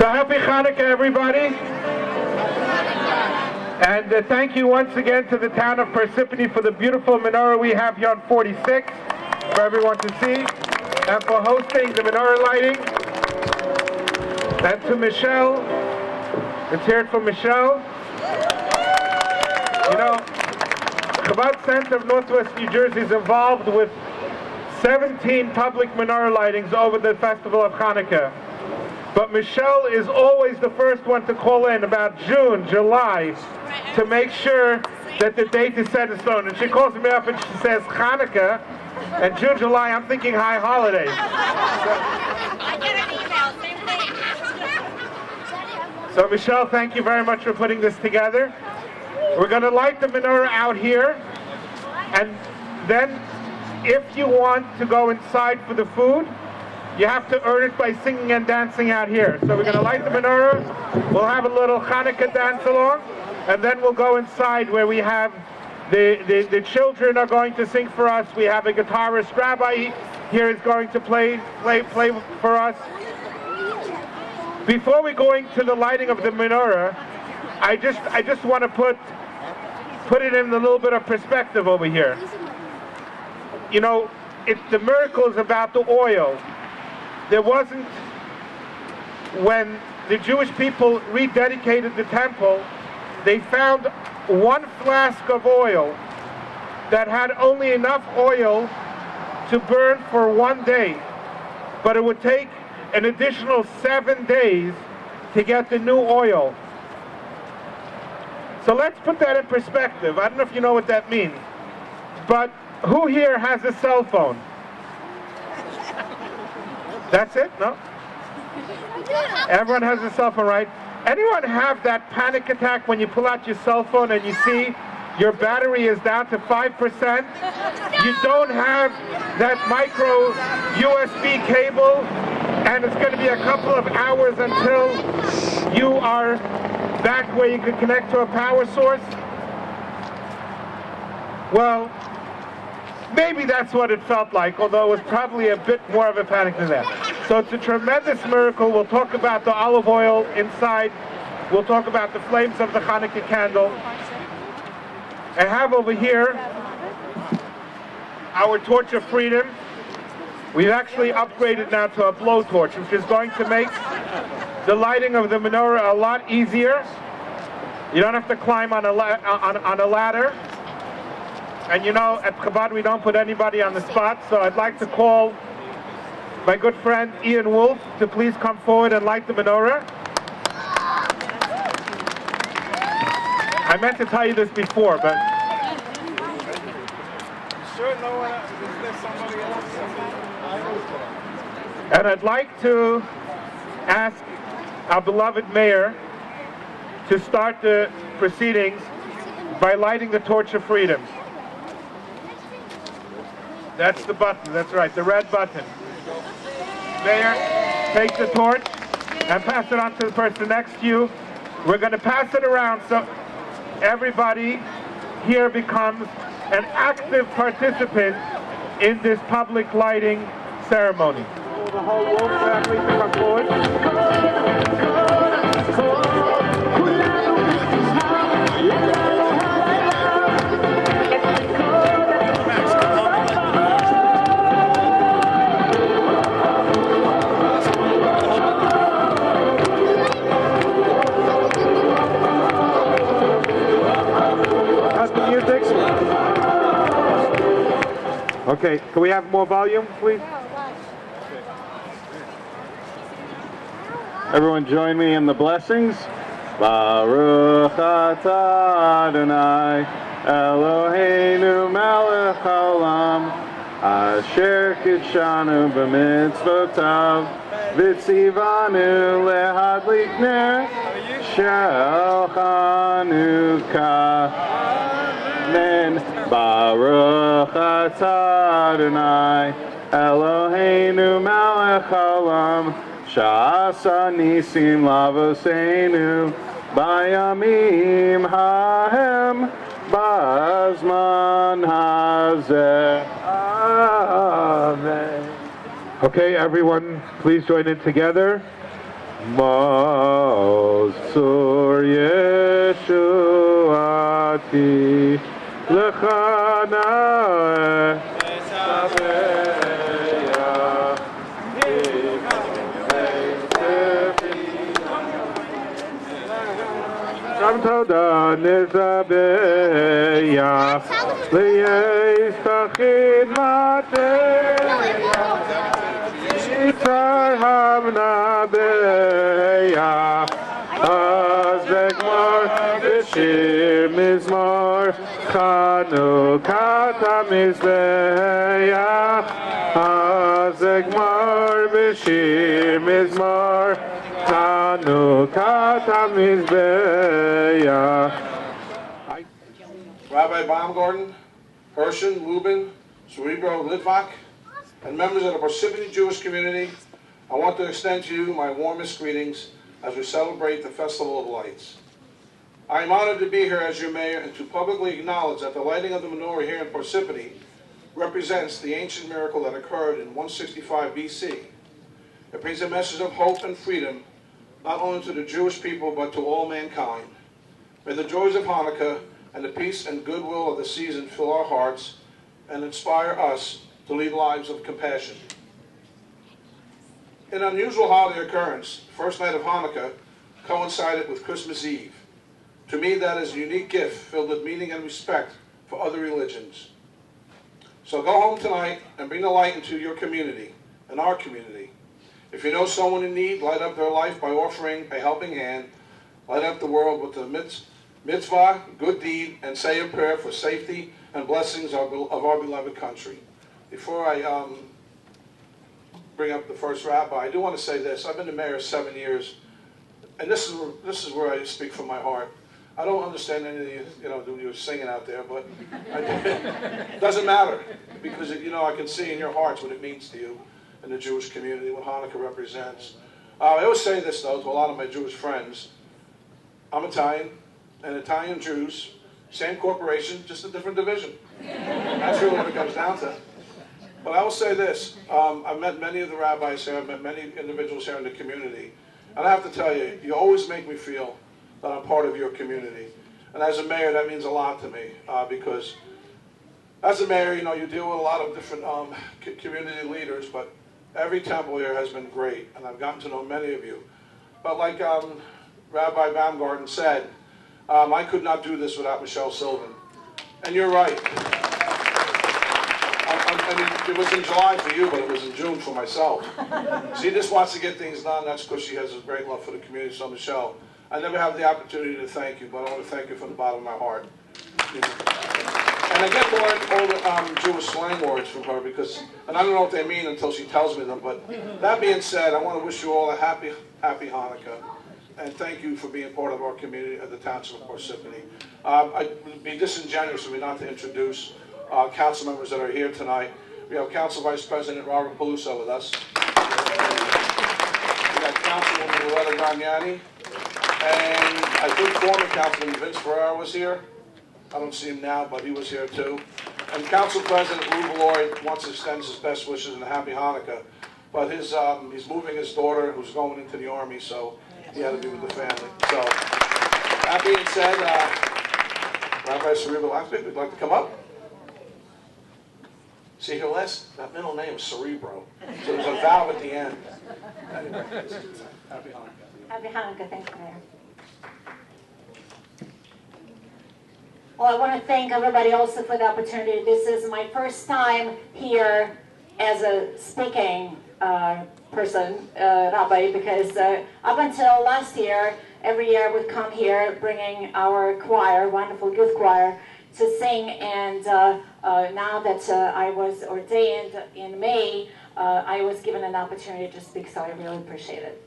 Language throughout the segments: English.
So happy Hanukkah, everybody. And thank you once again to the town of Parsippany for the beautiful menorah we have here on 46 for everyone to see, and for hosting the menorah lighting. And to Michelle, let's hear it from Michelle. You know, Chabad Center of Northwest New Jersey is involved with 17 public menorah lightings over the festival of Hanukkah. But Michelle is always the first one to call in about June, July, to make sure that the date is set in stone. And she calls me up and she says Hanukkah, and June, July, I'm thinking high holidays. I get an email, same thing. So Michelle, thank you very much for putting this together. We're going to light the menorah out here, and then if you want to go inside for the food, you have to earn it by singing and dancing out here. So we're going to light the menorah, we'll have a little Hanukkah dance along, and then we'll go inside where we have the children are going to sing for us. We have a guitarist, Rabbi here is going to play for us. Before we go into the lighting of the menorah, I just want to put it in a little bit of perspective over here. You know, the miracle is about the oil. There wasn't, when the Jewish people rededicated the temple, they found one flask of oil that had only enough oil to burn for one day, but it would take an additional 7 days to get the new oil. So let's put that in perspective. I don't know if you know what that means, but who here has a cell phone? That's it? No? Everyone has a cell phone, right? Anyone have that panic attack when you pull out your cell phone and you see your battery is down to 5%? You don't have that micro USB cable, and it's going to be a couple of hours until you are back where you can connect to a power source? Well, maybe that's what it felt like, although it was probably a bit more of a panic than that. So it's a tremendous miracle. We'll talk about the olive oil inside. We'll talk about the flames of the Hanukkah candle. I have over here our torch of freedom. We've actually upgraded now to a blowtorch, which is going to make the lighting of the menorah a lot easier. You don't have to climb on a ladder. And you know, at Chabad we don't put anybody on the spot, so I'd like to call my good friend Ian Wolf to please come forward and light the menorah. I meant to tell you this before, but... Sure, no one, is there somebody else? And I'd like to ask our beloved mayor to start the proceedings by lighting the torch of freedom. That's the button, that's right, the red button. Mayor, take the torch and pass it on to the person next to you. We're going to pass it around so everybody here becomes an active participant in this public lighting ceremony. The whole Wolf family to come forward. Okay, can we have more volume, please? Everyone join me in the blessings. Baruch atah Adonai Eloheinu melech haolam asher kidshanu b'mitzvotav v'tzivanu lehadlik ner shel Chanukah. Amen. Baruch atah Adonai Eloheinu melech haolam Sha'asa nisim lavoseinu bayamim hahem bazman hazeh. Amen. Okay, everyone, please join in together. Mosur Yeshuati Lechana Ram Toda Nizabeya Liyes Tachid Mateya Yitzar Hamna Beya Azekmar Bishir Mizmar Chanukat HaMizbeya Azekmar Bishir Mizmar Chanukat HaMizbeya. Rabbi Baumgarten, Hershon, Lubin, Cerebro, Litvak, and members of the Parsippany Jewish community, I want to extend to you my warmest greetings as we celebrate the Festival of Lights. I am honored to be here as your mayor and to publicly acknowledge that the lighting of the menorah here in Parsippany represents the ancient miracle that occurred in 165 BC. It brings a message of hope and freedom not only to the Jewish people but to all mankind. May the joys of Hanukkah and the peace and goodwill of the season fill our hearts and inspire us to lead lives of compassion. An unusual holiday occurrence, the first night of Hanukkah, coincided with Christmas Eve. To me, that is a unique gift filled with meaning and respect for other religions. So go home tonight and bring the light into your community, and our community. If you know someone in need, light up their life by offering a helping hand. Light up the world with the mitzvah, good deed, and say a prayer for safety and blessings of our beloved country. Before I bring up the first rabbi, I do want to say this. I've been the mayor 7 years, and this is where I speak from my heart. I don't understand any of you singing out there, but it doesn't matter, because I can see in your hearts what it means to you in the Jewish community, what Hanukkah represents. I always say this, though, to a lot of my Jewish friends. I'm Italian, and Italian Jews, same corporation, just a different division. That's really what it comes down to. But I will say this. I've met many of the rabbis here. I've met many individuals here in the community. And I have to tell you, you always make me feel that I'm part of your community. And as a mayor, that means a lot to me, because as a mayor, you deal with a lot of different community leaders, but every temple here has been great, and I've gotten to know many of you. But like Rabbi Baumgarten said, I could not do this without Michelle Sylvan. And you're right. I mean, it was in July for you, but it was in June for myself. She just wants to get things done. That's because she has a great love for the community. So, Michelle, I never have the opportunity to thank you, but I want to thank you from the bottom of my heart. And I get to learn all the Jewish slang words from her, and I don't know what they mean until she tells me them. But that being said, I want to wish you all a happy Hanukkah. And thank you for being part of our community at the Township of Parsippany. I'd be disingenuous of me not to introduce council members that are here tonight. We have Council Vice President Robert Peluso with us. We got Councilwoman Loretta Gagnani. And I think former Councilman Vince Ferrara was here. I don't see him now, but he was here too. And Council President Lou Lloyd wants to extend his best wishes and a happy Hanukkah. But he's moving his daughter, who's going into the Army, so he had to be with the family. So, that being said, Rabbi Cerebro, would like to come up? See, that middle name is Cerebro, so there's a vowel at the end. Anyway, happy Hanukkah. Happy Hanukkah, thanks, Mayor. Well, I want to thank everybody also for the opportunity. This is my first time here as a speaking person, Rabbi, because up until last year, every year I would come here bringing our choir, wonderful youth choir, to sing, and now that I was ordained in May, I was given an opportunity to speak, so I really appreciate it.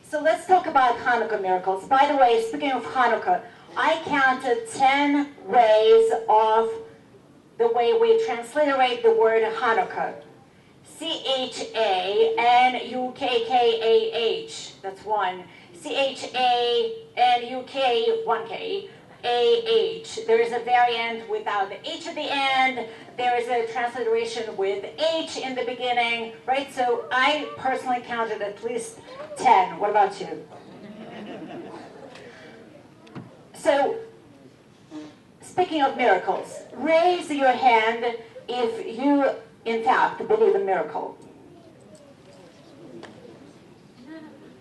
So let's talk about Hanukkah miracles. By the way, speaking of Hanukkah, I counted 10 ways of the way we transliterate the word Hanukkah. C-H-A-N-U-K-K-A-H, that's one. C-H-A-N-U-K, one K. A-H. There is a variant without the H at the end. There is a transliteration with H in the beginning, right? So I personally counted at least 10. What about you? So, speaking of miracles, raise your hand if you, in fact, believe in miracle.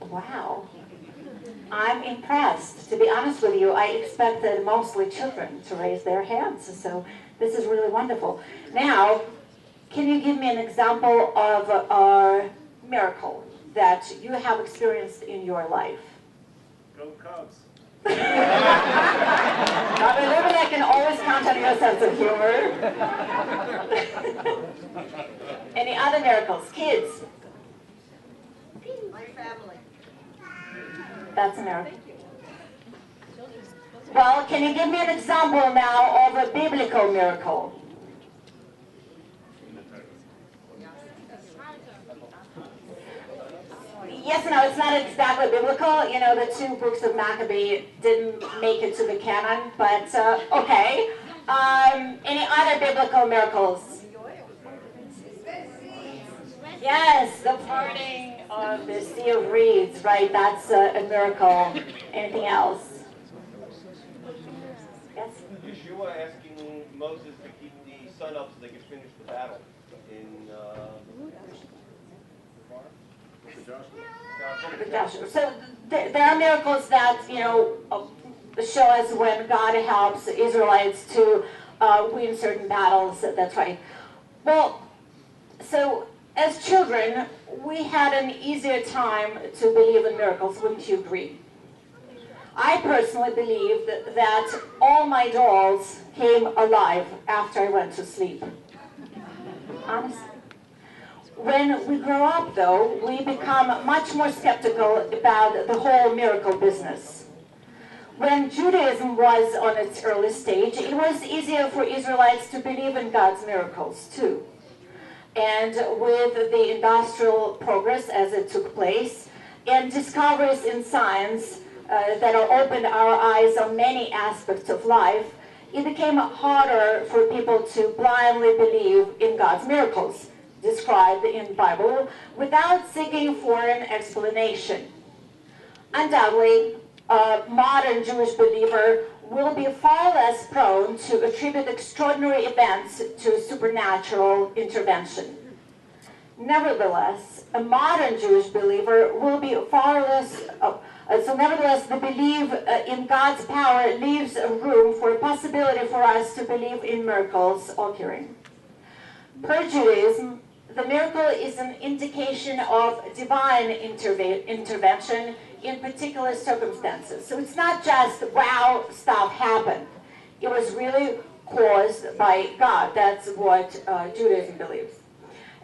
Wow. I'm impressed. To be honest with you, I expected mostly children to raise their hands, so this is really wonderful. Now, can you give me an example of a miracle that you have experienced in your life? Go Cubs. Now, remember, I can always count on your sense of humor. Any other miracles? Kids? My family. That's a miracle. Well, can you give me an example now of a biblical miracle? Yes and no, it's not exactly biblical. You know, the 2 books of Maccabee didn't make it to the canon, but okay. Any other biblical miracles? Yes, the parting of the Sea of Reeds, right? That's a miracle. Anything else? Yes? Yeshua asking Moses to keep the sun up so they could finish the battle in Joshua. So there are miracles that, you know, show us when God helps Israelites to win certain battles. That's right. Well, so as children, we had an easier time to believe in miracles, wouldn't you agree? I personally believed that all my dolls came alive after I went to sleep. Honestly. When we grow up, though, we become much more skeptical about the whole miracle business. When Judaism was on its early stage, it was easier for Israelites to believe in God's miracles, too. And with the industrial progress as it took place, and discoveries in science that opened our eyes on many aspects of life, it became harder for people to blindly believe in God's miracles, described in the Bible, without seeking for an explanation. Undoubtedly, a modern Jewish believer will be far less prone to attribute extraordinary events to supernatural intervention. Nevertheless, a modern Jewish believer will be far less, nevertheless, the belief in God's power leaves room for a possibility for us to believe in miracles occurring. Per Judaism, the miracle is an indication of divine intervention in particular circumstances. So it's not just, wow, stuff happened. It was really caused by God. That's what Judaism believes.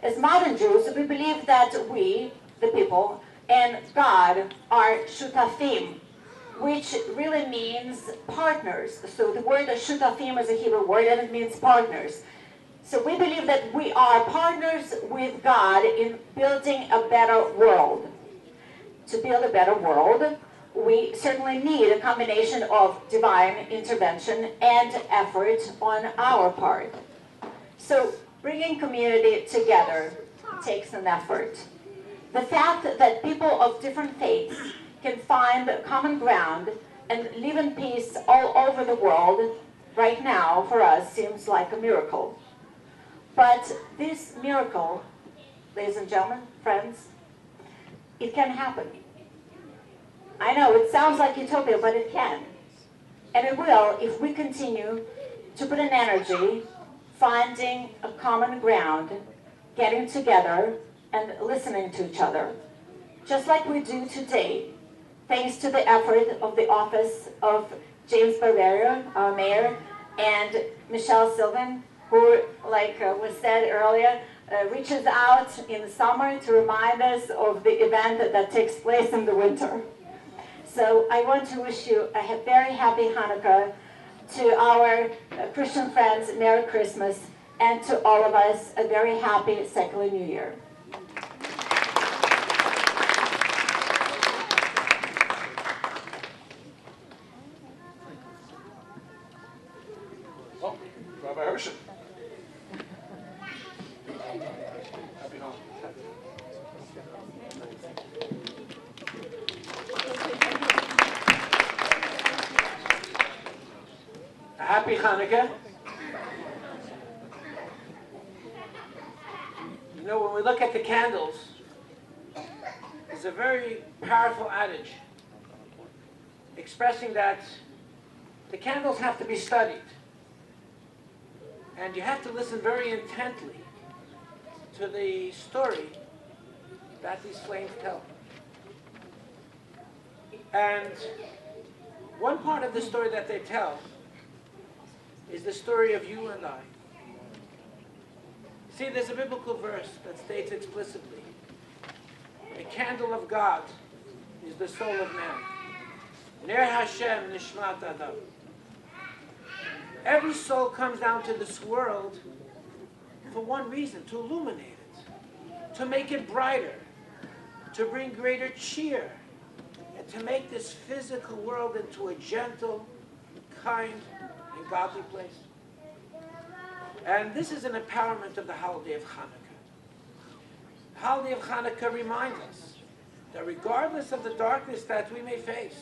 As modern Jews, we believe that we, the people, and God are shutafim, which really means partners. So the word shutafim is a Hebrew word and it means partners. So we believe that we are partners with God in building a better world. To build a better world, we certainly need a combination of divine intervention and effort on our part. So bringing community together takes an effort. The fact that people of different faiths can find common ground and live in peace all over the world right now for us seems like a miracle. But this miracle, ladies and gentlemen, friends, it can happen. I know it sounds like utopia, but it can. And it will if we continue to put an energy finding a common ground, getting together, and listening to each other. Just like we do today, thanks to the effort of the office of James Barberio, our mayor, and Michelle Sylvan, who, like was said earlier, reaches out in the summer to remind us of the event that takes place in the winter. So I want to wish you a very happy Hanukkah, to our Christian friends, Merry Christmas, and to all of us, a very happy secular New Year. Happy Hanukkah. You know, when we look at the candles, there's a very powerful adage expressing that the candles have to be studied. And you have to listen very intently to the story that these flames tell. And one part of the story that they tell is the story of you and I. See, there's a biblical verse that states explicitly, the candle of God is the soul of man. Ner Hashem nishmat adam. Every soul comes down to this world for one reason, to illuminate it, to make it brighter, to bring greater cheer, and to make this physical world into a gentle, kind, and godly place. And this is an empowerment of the holiday of Hanukkah. The holiday of Hanukkah reminds us that regardless of the darkness that we may face,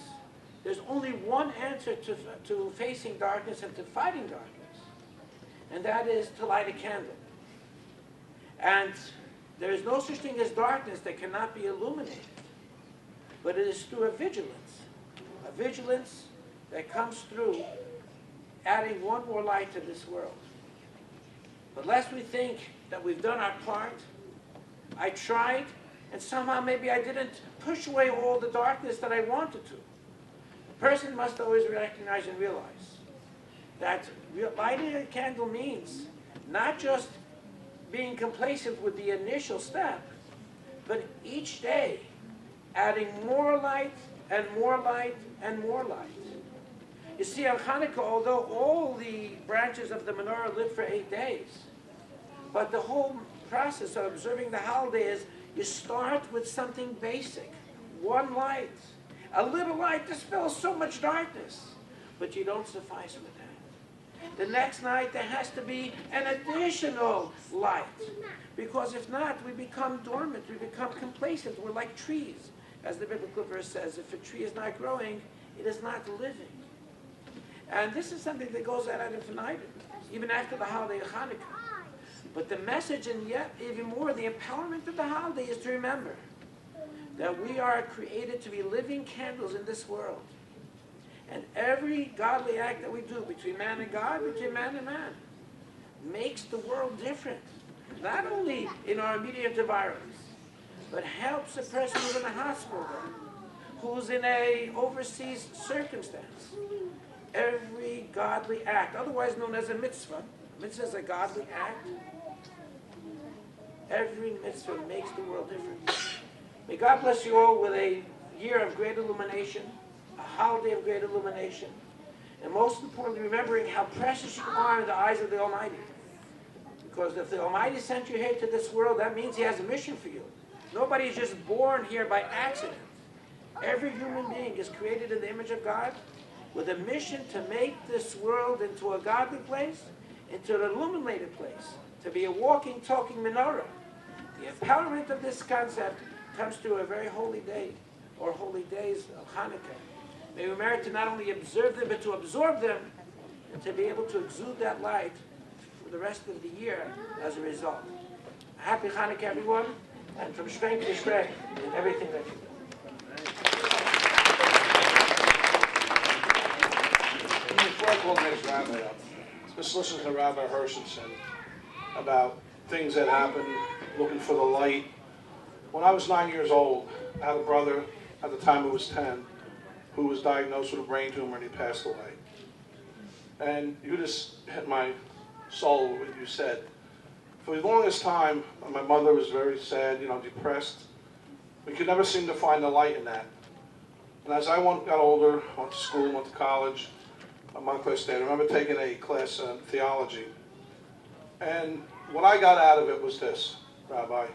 there's only one answer to facing darkness and to fighting darkness, and that is to light a candle. And there is no such thing as darkness that cannot be illuminated, but it is through a vigilance that comes through adding one more light to this world. But lest we think that we've done our part, I tried, and somehow maybe I didn't push away all the darkness that I wanted to. A person must always recognize and realize that lighting a candle means not just being complacent with the initial step, but each day adding more light and more light and more light. You see, on Hanukkah, although all the branches of the menorah lit for 8 days, but the whole process of observing the holiday is you start with something basic, one light. A little light dispels so much darkness, but you don't suffice with that. The next night there has to be an additional light, because if not, we become dormant, we become complacent, we're like trees. As the biblical verse says, if a tree is not growing, it is not living. And this is something that goes on ad infinitum, even after the holiday of Hanukkah. But the message, and yet even more, the empowerment of the holiday is to remember that we are created to be living candles in this world. And every godly act that we do between man and God, between man and man, makes the world different. Not only in our immediate environs, but helps a person who's in a hospital, who's in a overseas circumstance. Every godly act, otherwise known as a mitzvah, mitzvah is a godly act. Every mitzvah makes the world different. May God bless you all with a year of great illumination, a holiday of great illumination, and most importantly, remembering how precious you are in the eyes of the Almighty. Because if the Almighty sent you here to this world, that means He has a mission for you. Nobody is just born here by accident. Every human being is created in the image of God with a mission to make this world into a godly place, into an illuminated place, to be a walking, talking menorah. The empowerment of this concept comes through a very holy day, or holy days of Hanukkah. May we merit to not only observe them, but to absorb them, and to be able to exude that light for the rest of the year as a result. A happy Hanukkah, everyone, and from strength to strength in everything that you do. Before I call the next rabbi up, just listen to Rabbi Hershenson about things that happened, looking for the light. When I was 9 years old, I had a brother, at the time he was 10, who was diagnosed with a brain tumor and he passed away. And you just hit my soul with what you said. For the longest time, my mother was very sad, depressed. We could never seem to find the light in that. And as I got older, went to school, went to college, a month I stayed. I remember taking a class in theology. And what I got out of it was this, Rabbi.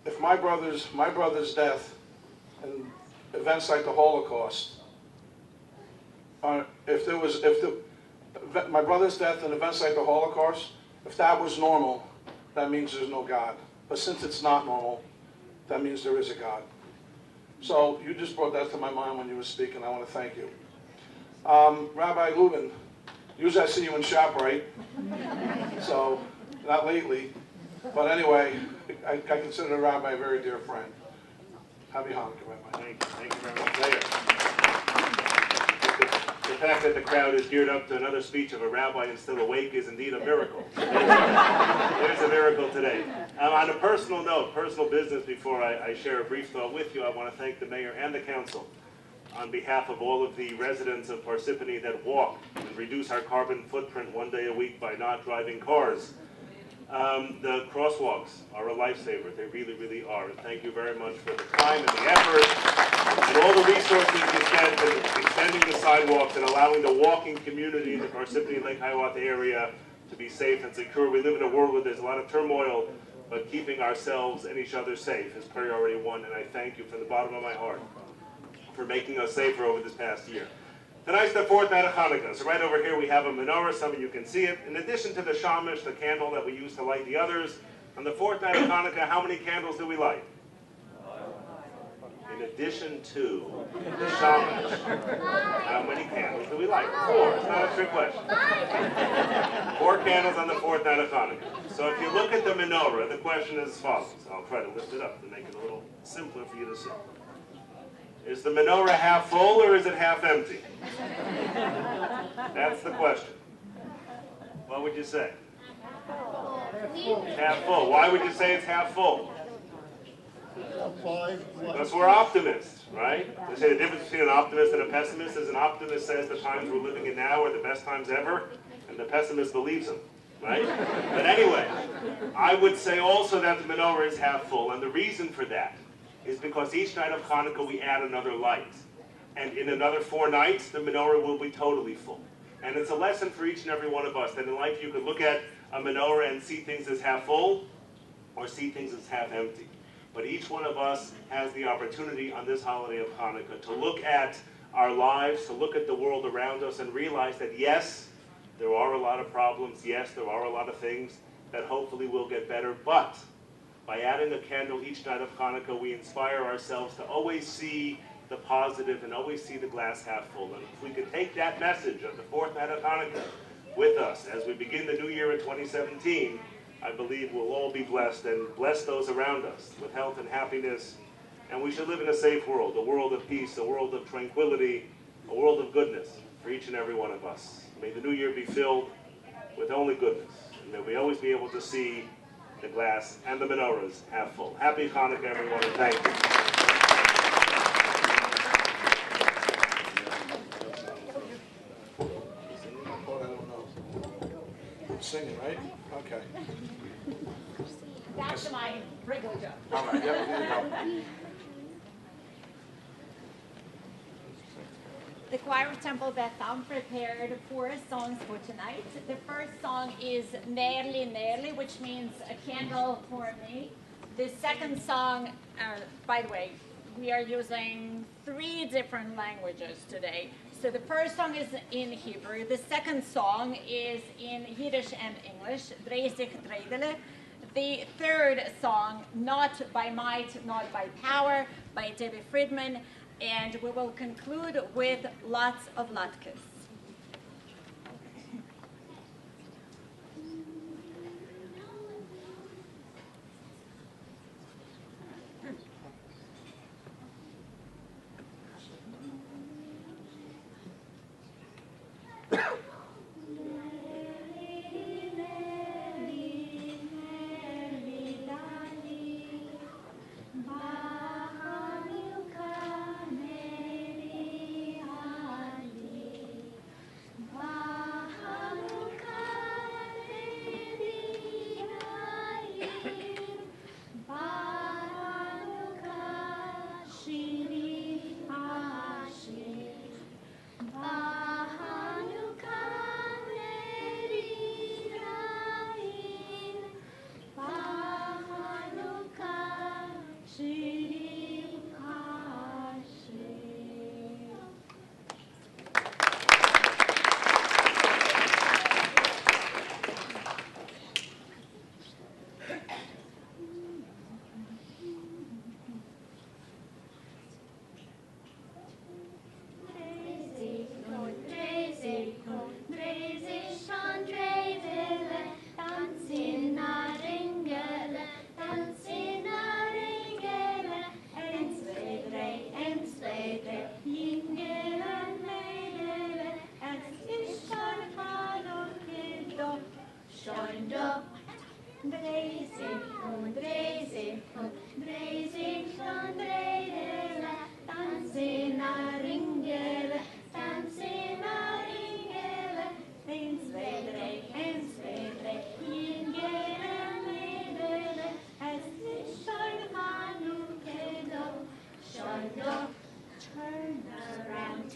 If my brother's death and events like the Holocaust, my brother's death and events like the Holocaust, if that was normal, that means there's no God. But since it's not normal, that means there is a God. So you just brought that to my mind when you were speaking. I want to thank you. Rabbi Lubin, usually I see you in ShopRite, so not lately. But anyway, I consider the Rabbi a very dear friend. Happy Hanukkah, Rabbi. Thank you very much, Mayor. The fact that the crowd is geared up to another speech of a rabbi and still awake is indeed a miracle. There's a miracle today. On a personal note, personal business, before I share a brief thought with you, I want to thank the mayor and the council on behalf of all of the residents of Parsippany that walk and reduce our carbon footprint one day a week by not driving cars. The crosswalks are a lifesaver. They really, really are. And thank you very much for the time and the effort and all the resources you spent in extending the sidewalks and allowing the walking community in the Parsippany Lake Hiawatha area to be safe and secure. We live in a world where there's a lot of turmoil, but keeping ourselves and each other safe is priority one. And I thank you from the bottom of my heart for making us safer over this past year. Tonight's the fourth night of Hanukkah. So right over here we have a menorah. Some of you can see it. In addition to the shamash, the candle that we use to light the others, on the fourth night of Hanukkah, how many candles do we light? In addition to the shamash, how many candles do we light? 4. It's not a trick question. 4 candles on the fourth night of Hanukkah. So if you look at the menorah, the question is as follows. I'll try to lift it up to make it a little simpler for you to see. Is the menorah half full or is it half empty? That's the question. What would you say? It's half full. Why would you say it's half full? Because we're optimists, right? They say the difference between an optimist and a pessimist is an optimist says the times we're living in now are the best times ever, and the pessimist believes them, right? But anyway, I would say also that the menorah is half full, and the reason for that is because each night of Hanukkah we add another light. And in another 4 nights, the menorah will be totally full. And it's a lesson for each and every one of us that in life you could look at a menorah and see things as half full or see things as half empty. But each one of us has the opportunity on this holiday of Hanukkah to look at our lives, to look at the world around us and realize that yes, there are a lot of problems, yes, there are a lot of things that hopefully will get better, but by adding a candle each night of Hanukkah, we inspire ourselves to always see the positive and always see the glass half full. And if we could take that message of the fourth night of Hanukkah with us as we begin the new year in 2017, I believe we'll all be blessed and bless those around us with health and happiness. And we should live in a safe world, a world of peace, a world of tranquility, a world of goodness for each and every one of us. May the new year be filled with only goodness. And may we always be able to see the glass and the menorahs half full. Happy Hanukkah, everyone, and thank you. Singing, right? Okay. That's my regular job. All right, yeah, there you go. The choir of Temple Beth Am prepared 4 songs for tonight. The first song is Nerli Nerli, which means a candle for me. The second song, by the way, we are using 3 different languages today. So the first song is in Hebrew. The second song is in Yiddish and English, Dreisig Dreidele. The third song, Not by Might, Not by Power, by Debbie Friedman. And we will conclude with Lots of Latkes.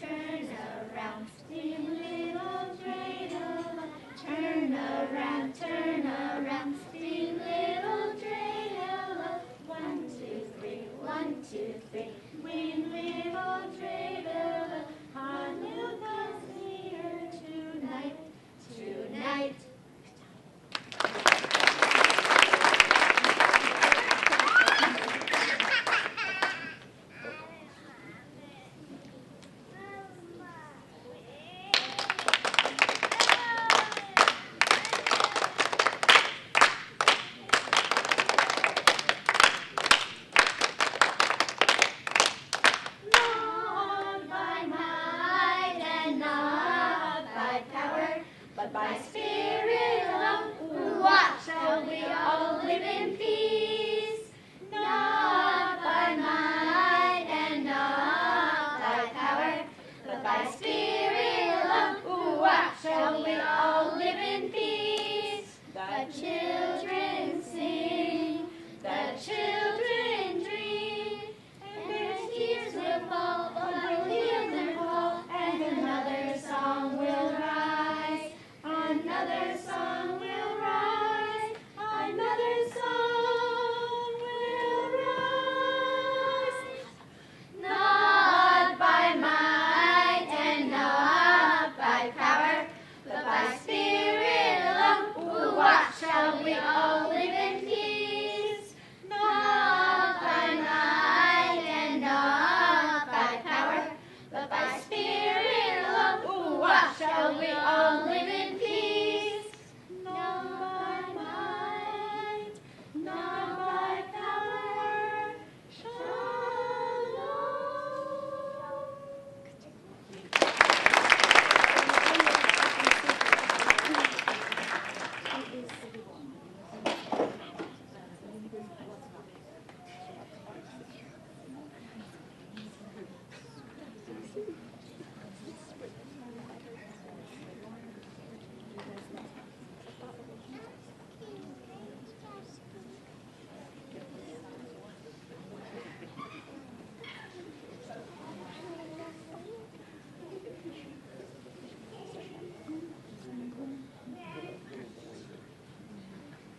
Turn around, spin little dreidel. Turn around, spin little dreidel. 1, 2, 3, 1, 2, 3. Spin little dreidel. Hanukkah's here tonight, tonight. Not by might and not by power, but by spirit alone. What shall we all live in peace? Not by might and not by power, but by spirit alone. What shall we all live in peace? The children sing, the children dream, and their tears will fall, but we'll hear them call, and another song will rise, another song will rise, another song will rise. Not by might and not by power, but by spirit alone. What shall we all live in peace? Not by might and not by power, but by spirit alone. What shall we all live in peace? Not by might, not by power. Shalom.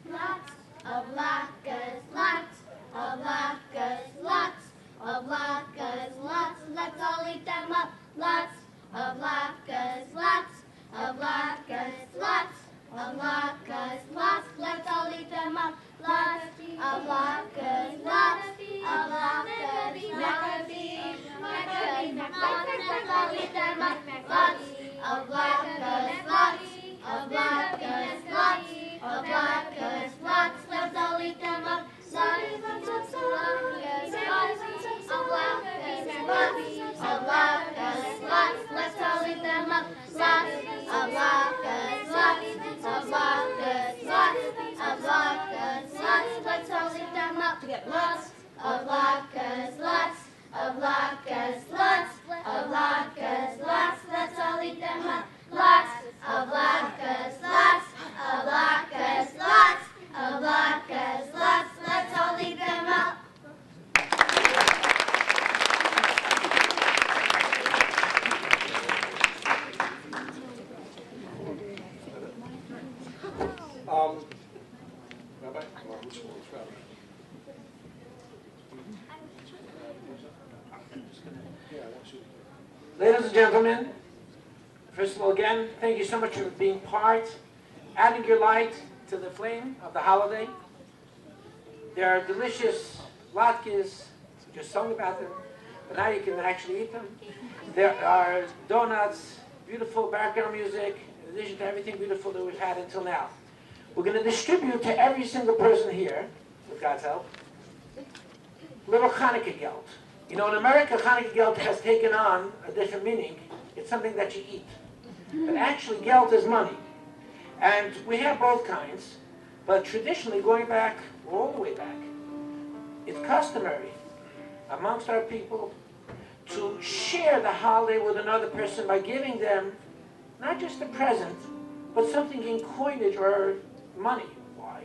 Lots of latkes, lots of latkes, lots of latkes, lots. Let's all eat them up. Lots of latkes, lots of latkes, lots of latkes, lots. Let's all eat them up. Lots of latkes, lots of latkes, lots. Let's all eat them up. Lots of latkes, lots of latkes, lots of latkes, lots. Let's all eat them up. Lots of latkes, lots of latkes, lots of latkes, lots. Let's all eat them up. Lots of latkes, lots of latkes, lots of latkes, lots. Let's all eat them up. Lots of latkes, lots of latkes, lots of latkes, lots. Let's all eat them up. Lots of latkes, lots of latkes, lots of latkes, lots. Let's all eat them up. Rabbi? Or who's Rabbi? Yeah, I want you. Ladies and gentlemen, first of all, again, thank you so much for being part, adding your light to the flame of the holiday. There are delicious latkes, just sung about them, but now you can actually eat them. There are donuts, beautiful background music, in addition to everything beautiful that we've had until now. We're going to distribute to every single person here, with God's help, little Hanukkah gelt. You know, in America, Hanukkah gelt has taken on a different meaning. It's something that you eat. But actually, gelt is money. And we have both kinds. But traditionally, going back all the way back. It's customary amongst our people to share the holiday with another person by giving them not just a present, but something in coinage or money. Why?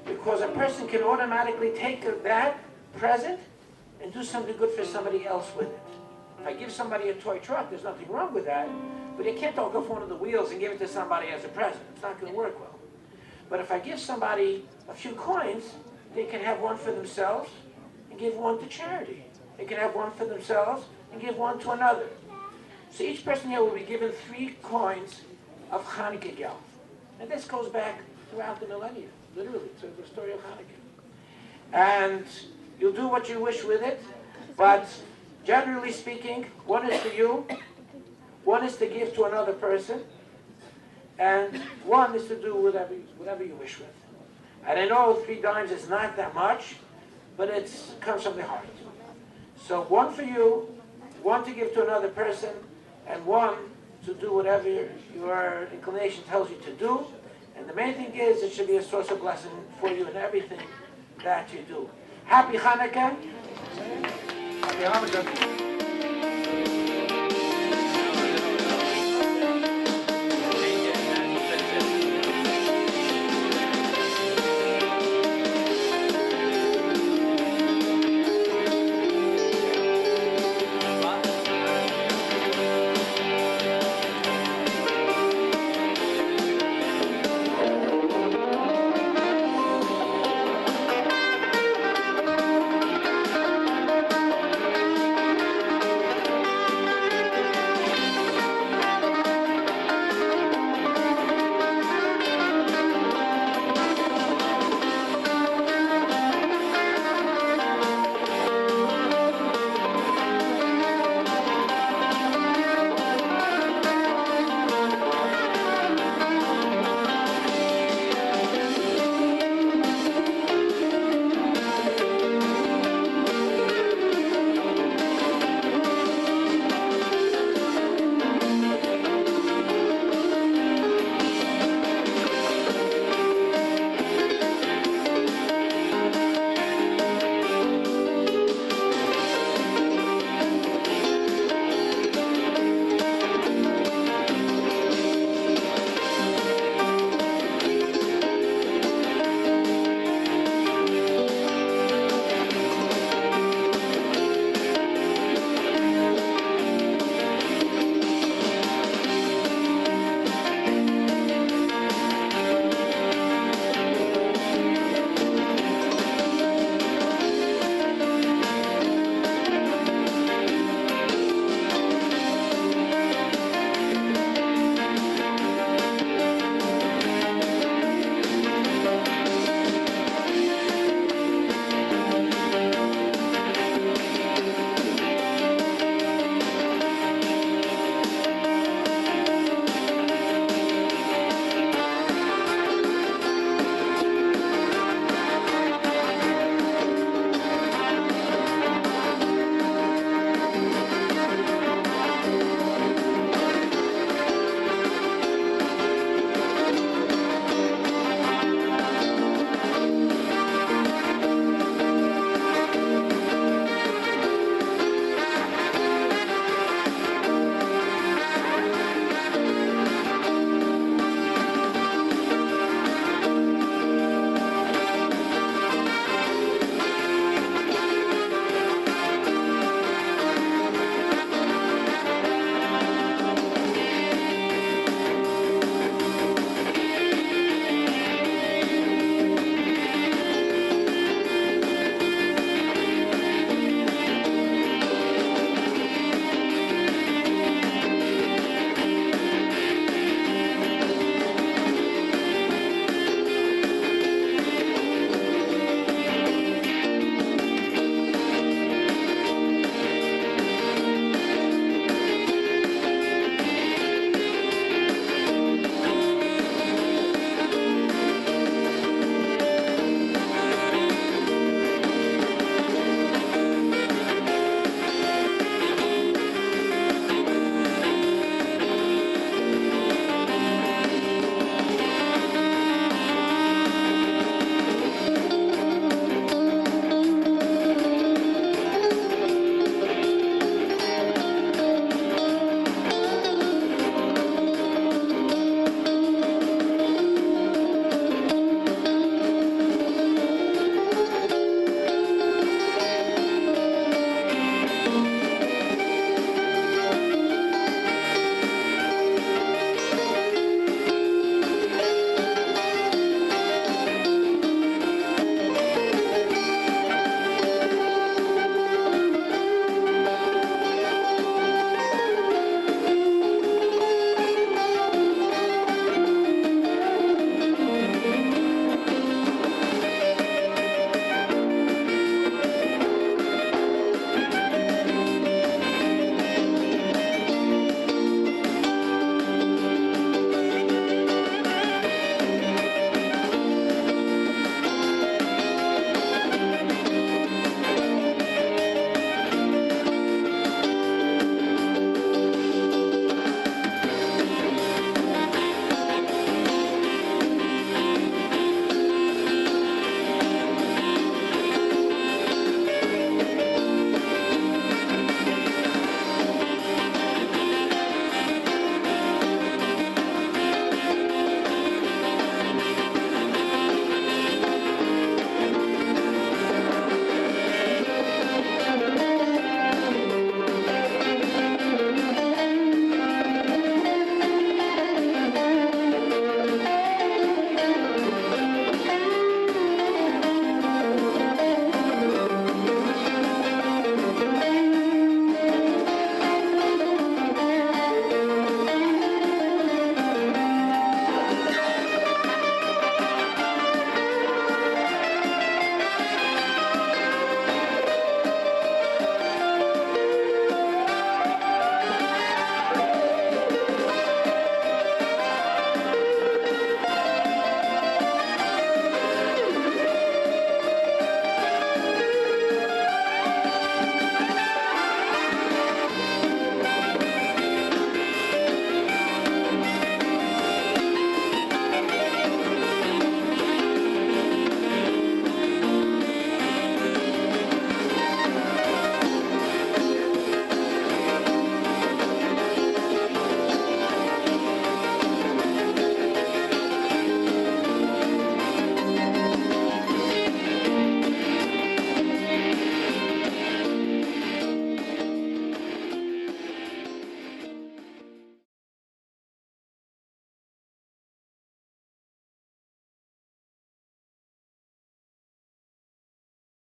Because a person can automatically take that present and do something good for somebody else with it. If I give somebody a toy truck, there's nothing wrong with that, but you can't all go for one of the wheels and give it to somebody as a present. It's not going to work well. But if I give somebody a few coins, they can have one for themselves and give one to charity. They can have one for themselves and give one to another. So each person here will be given 3 coins of Hanukkah geld. And this goes back throughout the millennia, literally, to the story of Hanukkah. And you'll do what you wish with it, but generally speaking, one is for you, one is to give to another person, and one is to do whatever you wish with. And I know 3 dimes is not that much, but it comes from the heart. So one for you, one to give to another person, and one to do whatever your inclination tells you to do. And the main thing is it should be a source of blessing for you in everything that you do. Happy Hanukkah. Happy Hanukkah.